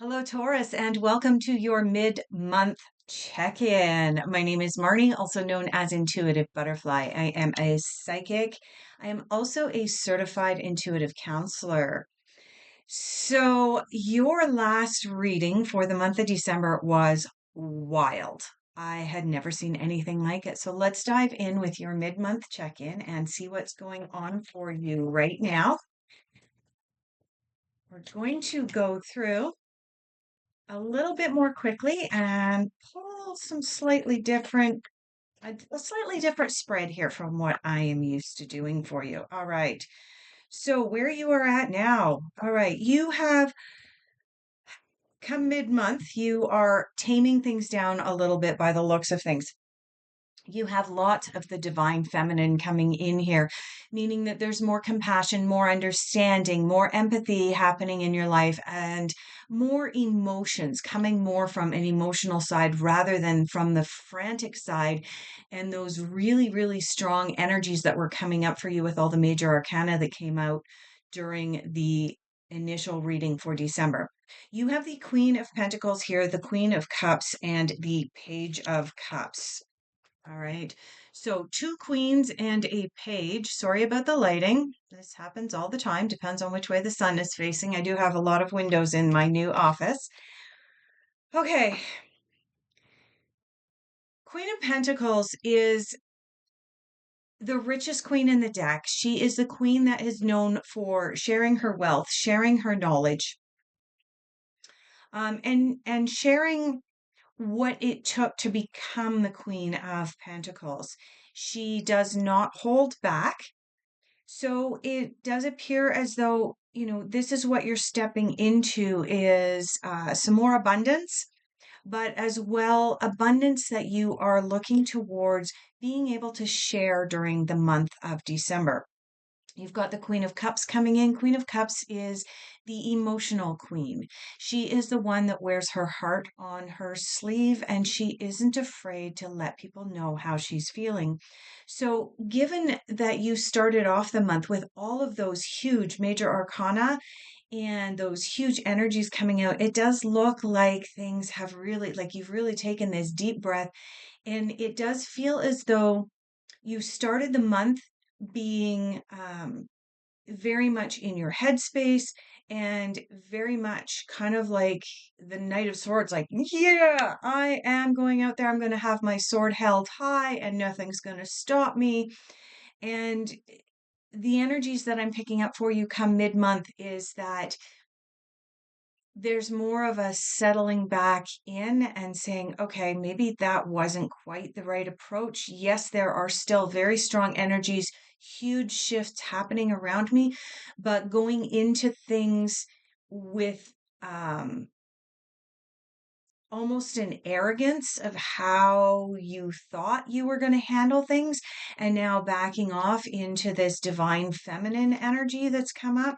Hello, Taurus, and welcome to your mid-month check-in. My name is Marnie, also known as Intuitive Butterfly. I am a psychic. I am also a certified intuitive counselor. So, your last reading for the month of December was wild. I had never seen anything like it. So, let's dive in with your mid-month check-in and see what's going on for you right now. We're going to go through a little bit more quickly and pull some a slightly different spread here from what I am used to doing for you. All right. So where you are at now. All right. You have come mid-month, you are taming things down a little bit by the looks of things. You have lots of the divine feminine coming in here, meaning that there's more compassion, more understanding, more empathy happening in your life, and more emotions coming more from an emotional side rather than from the frantic side. And those really, really strong energies that were coming up for you with all the major arcana that came out during the initial reading for December. You have the Queen of Pentacles here, the Queen of Cups, and the Page of Cups. All right. So two queens and a page. Sorry about the lighting. This happens all the time. Depends on which way the sun is facing. I do have a lot of windows in my new office. Okay. Queen of Pentacles is the richest queen in the deck. She is the queen that is known for sharing her wealth, sharing her knowledge, and sharing what it took to become the Queen of Pentacles. She does not hold back. So it does appear as though, this is what you're stepping into is some more abundance, but as well, abundance that you are looking towards being able to share during the month of December. You've got the Queen of Cups coming in. Queen of Cups is the emotional queen. She is the one that wears her heart on her sleeve and she isn't afraid to let people know how she's feeling. So, given that you started off the month with all of those huge major arcana and those huge energies coming out, it does look like things have really, like you've really taken this deep breath. And it does feel as though you started the month being very much in your headspace and very much kind of like the Knight of Swords, like, yeah, I am going out there. I'm going to have my sword held high and nothing's going to stop me. And the energies that I'm picking up for you come mid-month is that there's more of a settling back in and saying, okay, maybe that wasn't quite the right approach. Yes, there are still very strong energies, huge shifts happening around me, but going into things with almost an arrogance of how you thought you were going to handle things, and now backing off into this divine feminine energy that's come up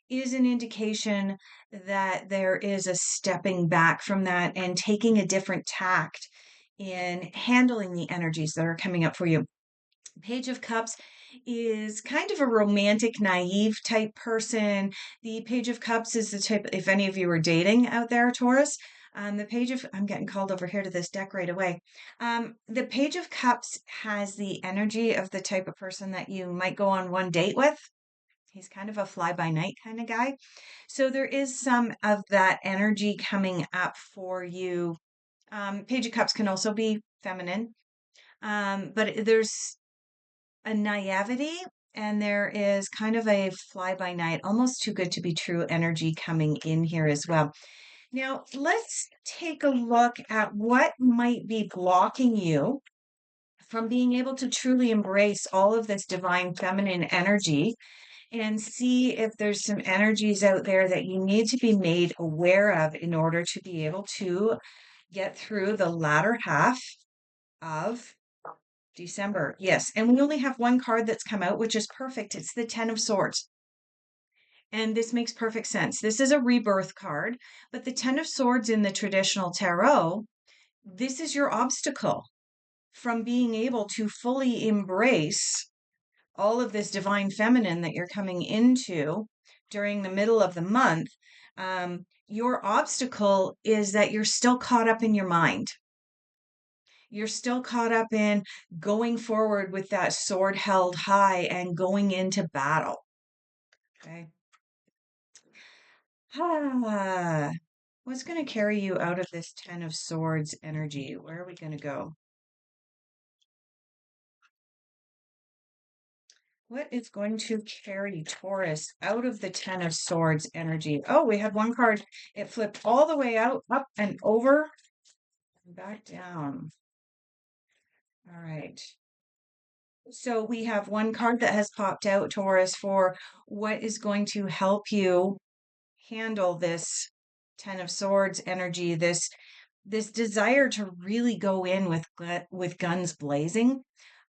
is an indication that there is a stepping back from that and taking a different tact in handling the energies that are coming up for you. Page of Cups is kind of a romantic, naive type person. The Page of Cups is the type, if any of you are dating out there, Taurus, I'm getting called over here to this deck right away. The Page of Cups has the energy of the type of person that you might go on one date with. He's kind of a fly by night kind of guy. So there is some of that energy coming up for you. Page of Cups can also be feminine, but there's a naivety and there is kind of a fly by night, almost too good to be true energy coming in here as well. Now, let's take a look at what might be blocking you from being able to truly embrace all of this divine feminine energy and see if there's some energies out there that you need to be made aware of in order to be able to get through the latter half of December. Yes, and we only have one card that's come out, which is perfect. It's the Ten of Swords. And this makes perfect sense. This is a rebirth card, but the Ten of Swords in the traditional tarot, this is your obstacle from being able to fully embrace all of this divine feminine that you're coming into during the middle of the month. Your obstacle is that you're still caught up in your mind. You're still caught up in going forward with that sword held high and going into battle. Okay. Ah, what's going to carry you out of this Ten of Swords energy? Where are we going to go? What is going to carry Taurus out of the Ten of Swords energy? Oh, we had one card. It flipped all the way out, up and over, and back down. All right. So we have one card that has popped out, Taurus, for what is going to help you handle this Ten of Swords energy, this desire to really go in with guns blazing,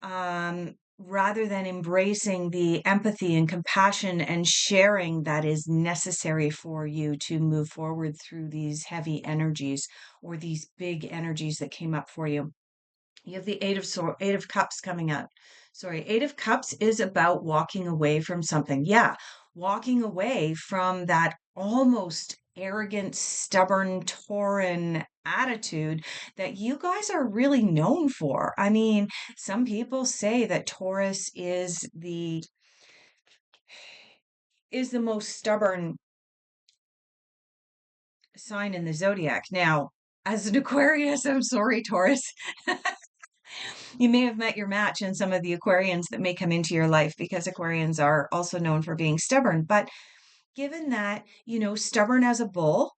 rather than embracing the empathy and compassion and sharing that is necessary for you to move forward through these heavy energies or these big energies that came up for you. You have the Eight of Cups coming up. Sorry, Eight of Cups is about walking away from something. Yeah, walking away from that almost arrogant, stubborn, Tauran attitude that you guys are really known for. I mean, some people say that Taurus is the most stubborn sign in the zodiac. Now, as an Aquarius, I'm sorry, Taurus. You may have met your match in some of the Aquarians that may come into your life because Aquarians are also known for being stubborn. But given that, stubborn as a bull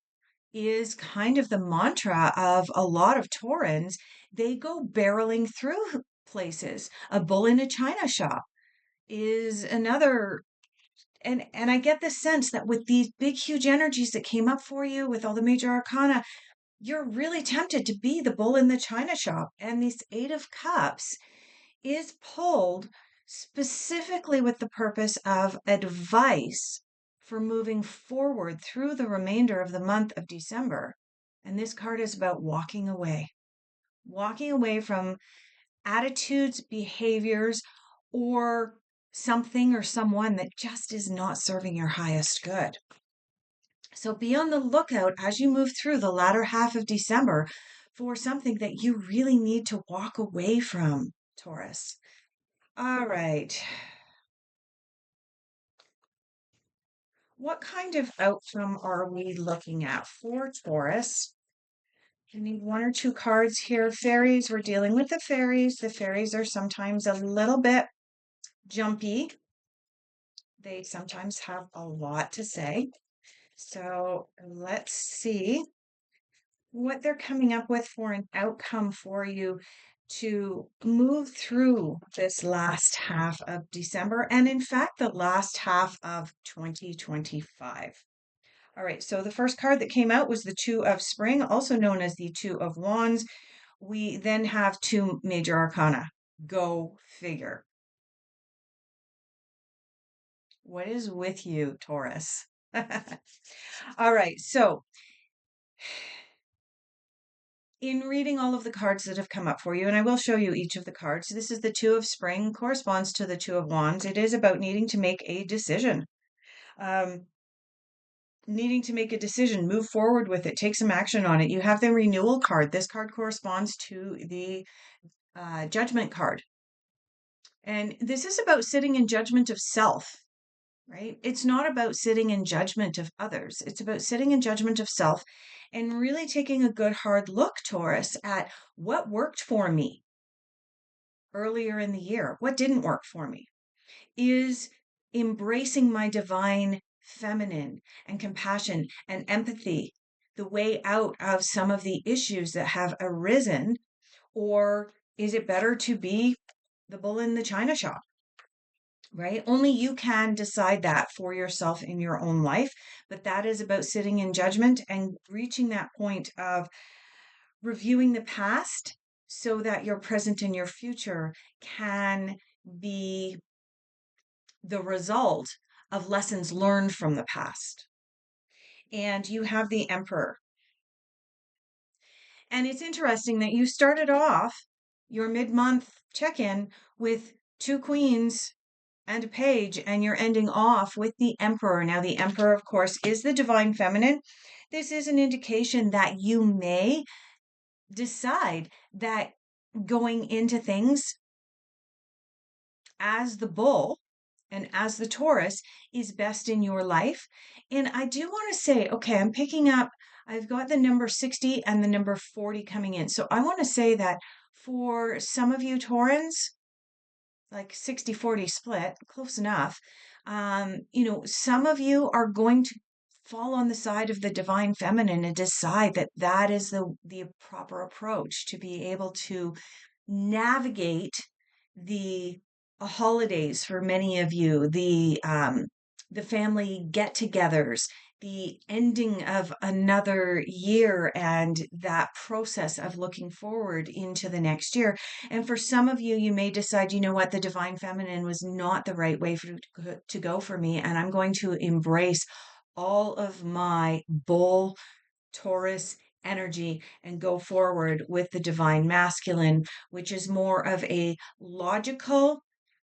is kind of the mantra of a lot of Taurans, they go barreling through places. A bull in a china shop is another. And I get the sense that with these big, huge energies that came up for you with all the major arcana, you're really tempted to be the bull in the china shop. And this Eight of Cups is pulled specifically with the purpose of advice for moving forward through the remainder of the month of December. And this card is about walking away from attitudes, behaviors, or something or someone that just is not serving your highest good. So be on the lookout as you move through the latter half of December for something that you really need to walk away from, Taurus. All right. What kind of outcome are we looking at for Taurus? I need one or two cards here. Fairies, we're dealing with the fairies. The fairies are sometimes a little bit jumpy. They sometimes have a lot to say. So let's see what they're coming up with for an outcome for you to move through this last half of December and, in fact, the last half of 2025. All right, so the first card that came out was the Two of Spring, also known as the Two of Wands. We then have two major arcana. Go figure. What is with you, Taurus? All right, so in reading all of the cards that have come up for you, and I will show you each of the cards, this is the Two of Spring, corresponds to the Two of Wands. It is about needing to make a decision. Needing to make a decision, move forward with it, take some action on it. You have the Renewal card. This card corresponds to the Judgment card. And this is about sitting in judgment of self, right? It's not about sitting in judgment of others. It's about sitting in judgment of self and really taking a good hard look, Taurus, at what worked for me earlier in the year, what didn't work for me. Is embracing my divine feminine and compassion and empathy the way out of some of the issues that have arisen? Or is it better to be the bull in the china shop? Right? Only you can decide that for yourself in your own life. But that is about sitting in judgment and reaching that point of reviewing the past so that your present and your future can be the result of lessons learned from the past. And you have the Emperor. And it's interesting that you started off your mid-month check-in with two queens and a page, and you're ending off with the Emperor. Now, the Emperor, of course, is the divine feminine. This is an indication that you may decide that going into things as the bull and as the Taurus is best in your life. And I do want to say, okay, I'm picking up, I've got the number 60 and the number 40 coming in. So I want to say that for some of you Taurans, like 60-40 split, close enough. Some of you are going to fall on the side of the divine feminine and decide that that is the proper approach to be able to navigate the holidays for many of you, the family get-togethers, the ending of another year, and that process of looking forward into the next year. And for some of you, you may decide, you know what, the divine feminine was not the right way to go for me, and I'm going to embrace all of my bull Taurus energy and go forward with the divine masculine, which is more of a logical,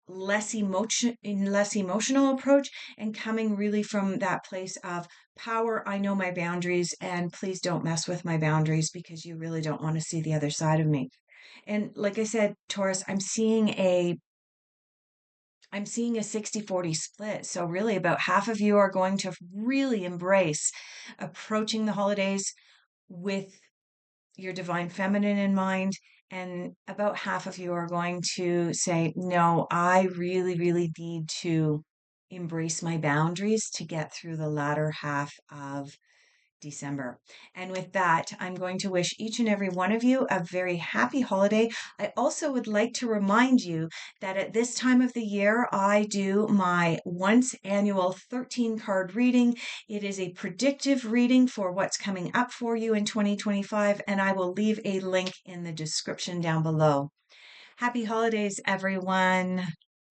less emotional approach, and coming really from that place of power. I know my boundaries, and please don't mess with my boundaries because you really don't want to see the other side of me. And like I said, Taurus, I'm seeing a 60-40 split. So really about half of you are going to really embrace approaching the holidays with your divine feminine in mind. And about half of you are going to say, no, I really, really need to embrace my boundaries to get through the latter half of December. And with that, I'm going to wish each and every one of you a very happy holiday. I also would like to remind you that at this time of the year, I do my once annual 13 card reading. It is a predictive reading for what's coming up for you in 2025, and I will leave a link in the description down below. Happy holidays, everyone.